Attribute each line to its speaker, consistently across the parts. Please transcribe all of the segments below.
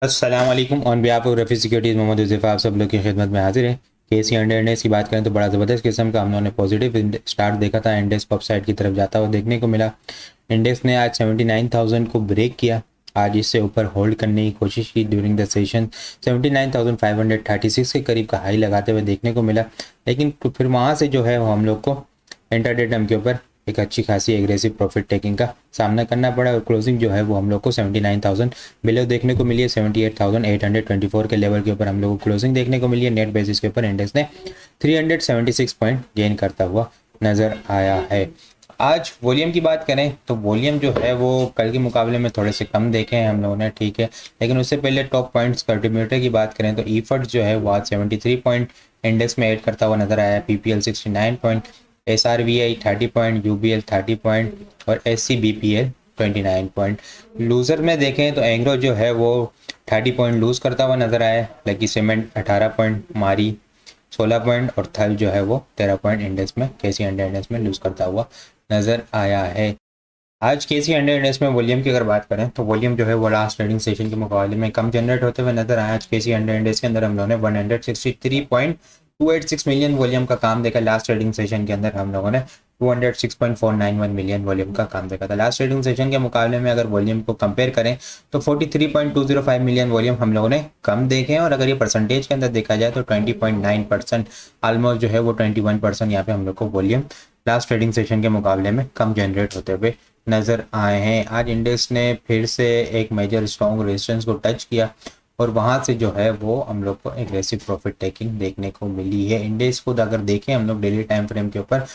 Speaker 1: अस्सलाम वालेकुम। On behalf of Rafi securities Mohammad Yusuf आप सब लोग की खिदमत में हाजिर है। केसी अंडर इंडेक्स की बात करें तो बड़ा ज़बरदस्त किस्म का हम लोगों ने पॉजिटिव स्टार्ट देखा था। इंडेक्स को अपसाइड की तरफ जाता हुआ देखने को मिला। इंडेक्स ने आज 79,000 को ब्रेक किया। आज इससे ऊपर होल्ड करने की कोशिश की ड्यूरिंग द सेशन। 79,536 के करीब का हाई लगाते हुए देखने को मिला, लेकिन फिर वहाँ से जो है वो हम लोग को इंटरडे टर्म के ऊपर एक अच्छी खासी एग्रेसिव प्रॉफिट टेकिंग का सामना करना पड़ा और क्लोजिंग जो है वो हम लोग को 79,000 बिलो देखने को मिली है। 78,824 के लेवल के ऊपर हम लोग को क्लोजिंग देखने को मिली है। नेट बेसिस के ऊपर इंडेक्स ने 376 पॉइंट गेन करता हुआ नज़र आया है। आज वॉल्यूम की बात करें तो वॉल्यूम जो है वो कल के मुकाबले में थोड़े से कम देखे हैं हम लोगों ने, ठीक है। लेकिन उससे पहले टॉप पॉइंट्स कंट्रीब्यूटर की बात करें तो ईफर्ट जो है वो आज 73 पॉइंट इंडेक्स में ऐड करता हुआ नजर आया। PPL 69 point, SRVI 30 point, UBL 30 point और SCBPL 29 पॉइंट। लूज़र में देखें तो एंग्रो जो है वो 30 पॉइंट लूज़ करता हुआ नजर आया। लकी सीमेंट 18 पॉइंट, मारी 16 पॉइंट और थल जो है वो 13 पॉइंट इंडेक्स में केसी अंडर इंडेक्स में लूज़ करता हुआ नज़र आया है। आज केसी अंडर इंडेक्स में वॉल्यूम की अगर बात करें तो वॉल्यूम जो है वो लास्ट ट्रेडिंग सेशन के मुकाबले में कम जनरेट होते हुए नजर आया। आज केसी अंडर इंडेक्स के अंदर हम लोगों ने 163.286 मिलियन वॉल्यूम का काम देखा। लास्ट ट्रेडिंग सेशन के अंदर हम लोगों ने 206.491 मिलियन वॉल्यूम का काम देखा था। लास्ट ट्रेडिंग सेशन के मुकाबले में अगर वॉल्यूम को कंपेयर करें तो 43.205 मिलियन वॉल्यूम हम लोगों ने कम देखे हैं। और अगर ये परसेंटेज के अंदर देखा जाए तो 20.9%, ऑलमोस्ट जो है वो 21% यहाँ पे हम लोग को वॉल्यूम लास्ट ट्रेडिंग सेशन के मुकाबले में कम जनरेट होते हुए नज़र आए हैं। आज इंडेक्स ने फिर से एक मेजर स्ट्रॉन्ग रेजिस्टेंस को टच किया और वहाँ से जो है वो हम लोग को एग्रेसिव प्रॉफिट टेकिंग देखने को मिली है। इंडेक्स को अगर देखें हम लोग डेली टाइम फ्रेम के ऊपर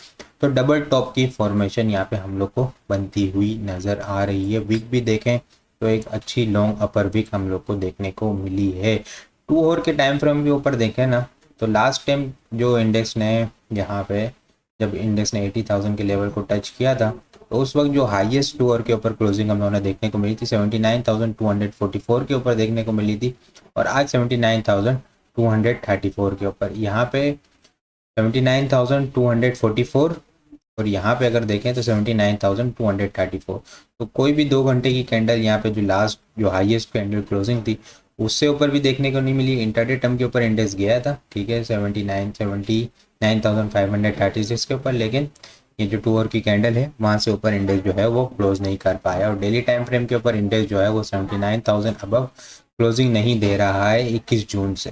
Speaker 1: तो डबल टॉप की फॉर्मेशन यहाँ पे हम लोग को बनती हुई नज़र आ रही है। वीक भी देखें तो एक अच्छी लॉन्ग अपर वीक हम लोग को देखने को मिली है। 2 आवर के टाइम फ्रेम के ऊपर देखें ना तो लास्ट टाइम जो इंडेक्स ने यहाँ पे जब इंडेक्स ने 80,000 के लेवल को टच किया था तो उस वक्त जो हाईएस्ट 2 आवर के ऊपर क्लोजिंग हम लोगों ने देखने को मिली थी 79,244 के ऊपर देखने को मिली थी और आज 79,234 के ऊपर। यहाँ पे 79,244 और यहाँ पे अगर देखें तो 79,234। तो कोई भी 2 घंटे की कैंडल यहाँ पे जो लास्ट जो हाईएस्ट कैंडल क्लोजिंग थी उससे ऊपर भी देखने को नहीं मिली। इंटरडे टर्म के ऊपर इंडेक्स गया था, ठीक है, 79,536 के ऊपर, लेकिन ये जो 2 आवर की कैंडल है वहाँ से ऊपर इंडेक्स जो है वो क्लोज नहीं कर पाया। और डेली टाइम फ्रेम के ऊपर इंडेक्स जो है वो 79,000 अबव क्लोजिंग नहीं दे रहा है 21 जून से,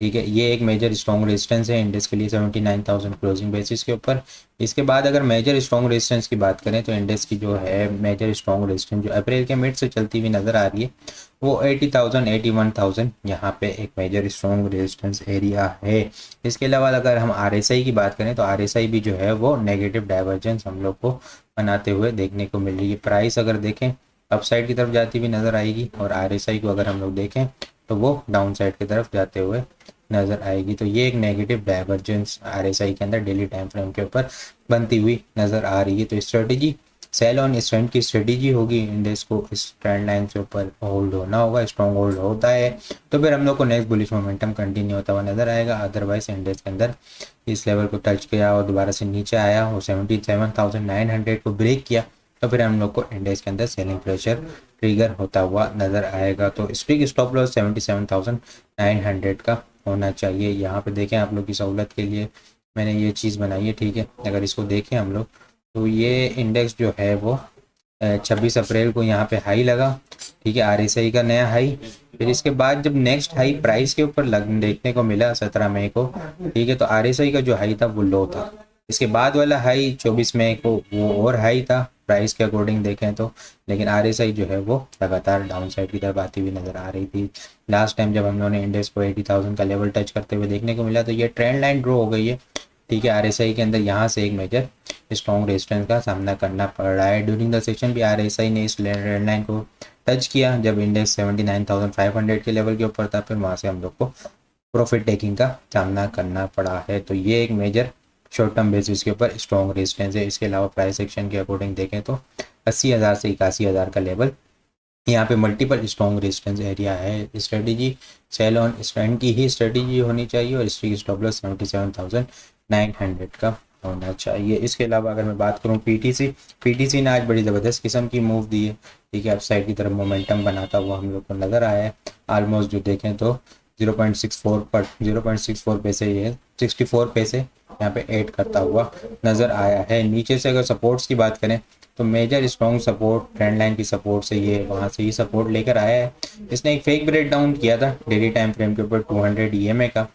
Speaker 1: ठीक है। ये एक मेजर स्ट्रॉन्ग रेजिस्टेंस है इंडेक्स के लिए 79,000 क्लोजिंग बेसिस के ऊपर। इसके बाद अगर मेजर स्ट्रॉन्ग रेजिस्टेंस की बात करें तो इंडेक्स की जो है मेजर स्ट्रॉन्ग रेजिस्टेंस जो अप्रैल के मिड से चलती हुई नज़र आ रही है वो 80,000 81,000 यहाँ पे एक मेजर स्ट्रॉन्ग रेजिस्टेंस एरिया है। इसके अलावा अगर हम RSI की बात करें तो RSI भी जो है वो नेगेटिव डाइवर्जेंस हम लोग को बनाते हुए देखने को मिल रही है। प्राइस अगर देखें अपसाइड की तरफ जाती हुई नज़र आएगी और RSI को अगर हम लोग देखें तो वो डाउन साइड की तरफ जाते हुए नज़र आएगी। तो ये एक नेगेटिव डाइवर्जेंस RSI के अंदर डेली टाइम फ्रेम के ऊपर बनती हुई नज़र आ रही है। तो स्ट्रेटजी सेल ऑन स्ट्रेंथ की स्ट्रेटजी होगी। इंडेक्स को इस ट्रेंड लाइन से ऊपर होल्ड होना होगा। स्ट्रॉन्ग होल्ड होता है तो फिर हम लोग को नेक्स्ट बुलिश मोमेंटम कंटिन्यू होता हुआ नज़र आएगा। अदरवाइज इंडेक्स के अंदर इस लेवल को टच किया और दोबारा से नीचे आया और 77,900 को ब्रेक किया तो फिर हम लोग को इंडेक्स के अंदर सेलिंग प्रेशर ट्रिगर होता हुआ नज़र आएगा। तो स्ट्रिक स्टॉप लॉस 77,900 का होना चाहिए। यहाँ पे देखें आप लोग की सहूलत के लिए मैंने ये चीज़ बनाई है, ठीक है। अगर इसको देखें हम लोग तो ये इंडेक्स जो है वो 26 अप्रैल को यहाँ पे हाई लगा, ठीक है, RSI का नया हाई। फिर इसके बाद जब नेक्स्ट हाई प्राइस के ऊपर देखने को मिला 17 मई को, ठीक है, तो RSI का जो हाई था वो लो था। इसके बाद वाला हाई 24 मई को वो और हाई था प्राइस के अकॉर्डिंग देखें तो, लेकिन RSI जो है वो लगातार डाउन साइड की तरफ आती हुई नज़र आ रही थी। लास्ट टाइम जब हम लोगों ने इंडेक्स को 80,000 का लेवल टच करते हुए देखने को मिला तो ये ट्रेंड लाइन ड्रॉ हो गई है, ठीक है। RSI के अंदर यहाँ से एक मेजर स्ट्रॉन्ग रेजिस्टेंस का सामना करना पड़ रहा है। ड्यूरिंग द सेशन भी RSI ने इस ट्रेंड लाइन को टच किया जब इंडेक्स 79,500 के लेवल के ऊपर था। फिर वहाँ से हम लोग को प्रॉफिट टेकिंग का सामना करना पड़ा है। तो ये एक मेजर शॉर्ट टर्म बेसिस के ऊपर स्ट्रॉन्ग रेजिस्टेंस है। इसके अलावा प्राइस एक्शन के अकॉर्डिंग देखें तो 80,000 से 81,000 का लेवल यहाँ पे मल्टीपल स्ट्रॉन्ग रेजिस्टेंस एरिया है। स्ट्रेटजी सेल ऑन स्ट्रेंथ की ही स्ट्रेटजी होनी चाहिए और स्ट्रिक स्टॉप लॉस 77,900 का होना चाहिए। इसके अलावा अगर मैं बात करूँ पीटीसी ने आज बड़ी ज़बरदस्त किस्म की मूव दी है, ठीक है। अपसाइड की तरफ मोमेंटम बनाता हुआ हम लोग को नज़र आया है। ऑलमोस्ट जो देखें तो 0.64 पैसे ये 64 पैसे यहाँ पे ऐड करता हुआ नज़र आया है। नीचे से अगर सपोर्ट्स की बात करें तो major strong support trend line की सपोर्ट से ये वहाँ से ही सपोर्ट लेकर आया है। इसने एक फेक ब्रेक डाउन किया था डेली टाइम फ्रेम के ऊपर 200 EMA का,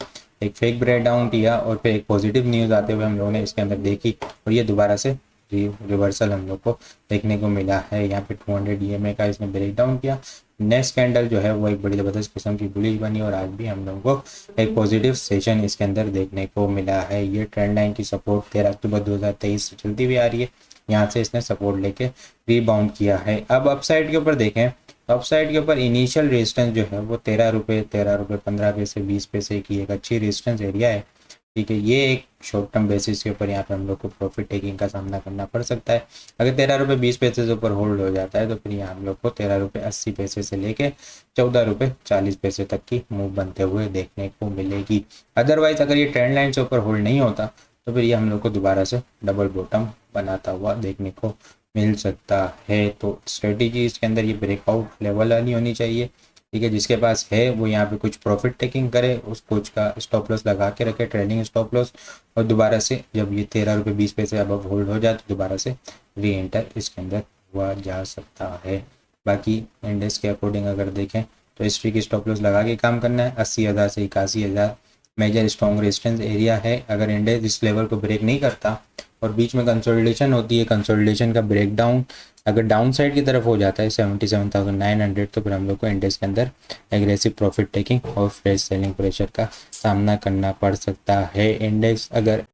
Speaker 1: एक फेक ब्रेक डाउन किया और फिर एक पॉजिटिव न्यूज़ आते हुए हम लोगों ने इसके अंदर देखी और ये दोबारा से रिवर्सल हम लोग को देखने को मिला है। यहाँ पे 200 EMA का इसने ब्रेक डाउन किया। नेक्स्ट कैंडल जो है वो एक बड़ी ज़बरदस्त किस्म की बुलिश बनी और आज भी हम लोगों को एक पॉजिटिव सेशन इसके अंदर देखने को मिला है। ये ट्रेंड लाइन की सपोर्ट 13 अक्टूबर 2023 से चलती हुई आ रही है। यहाँ से इसने सपोर्ट लेके रीबाउंड किया है। अब अपसाइड के ऊपर देखें तो अपसाइड के ऊपर इनिशियल रेजिस्टेंस जो है वो 13 रुपये 15 पैसे 20 पैसे की एक अच्छी रेजिस्टेंस एरिया है। ठीक है, ये एक शॉर्ट टर्म बेसिस के ऊपर यहाँ पे हम लोग को प्रॉफिट टेकिंग का सामना करना पड़ सकता है। अगर 13 रुपये 20 पैसे से ऊपर होल्ड हो जाता है तो फिर यहाँ हम लोग को 13 रुपये 80 पैसे से लेके 14 रुपये 40 पैसे तक की मूव बनते हुए देखने को मिलेगी। अदरवाइज अगर ये ट्रेंड लाइन से ऊपर होल्ड नहीं होता तो फिर ये हम लोग को दोबारा से डबल बॉटम बनाता हुआ देखने को मिल सकता है। तो स्ट्रेटेजी इसके अंदर ये ब्रेकआउट लेवल वाली होनी चाहिए। ठीक है, जिसके पास है वो यहाँ पे कुछ प्रॉफिट टेकिंग करे, उस कोच का स्टॉप लॉस लगा के रखे, ट्रेडिंग स्टॉप लॉस, और दोबारा से जब ये 13 रुपये 20 पैसे अब होल्ड हो जाए तो दोबारा से री एंटर इसके अंदर हुआ जा सकता है। बाकी इंडेक्स के अकॉर्डिंग अगर देखें तो हिस्ट्री की स्टॉप लॉस लगा के काम करना है। 80,000 से 81,000 मेजर स्ट्रॉन्ग रेजिस्टेंस एरिया है। अगर इंडेक्स इस लेवल को ब्रेक नहीं करता और बीच में कंसोलिडेशन होती है, कंसोलिडेशन का ब्रेकडाउन अगर डाउन साइड की तरफ हो जाता है 77,900 तो फिर हम लोग को इंडेक्स के अंदर एग्रेसिव प्रॉफिट टेकिंग और फ्रेश सेलिंग प्रेशर का सामना करना पड़ सकता है। इंडेक्स अगर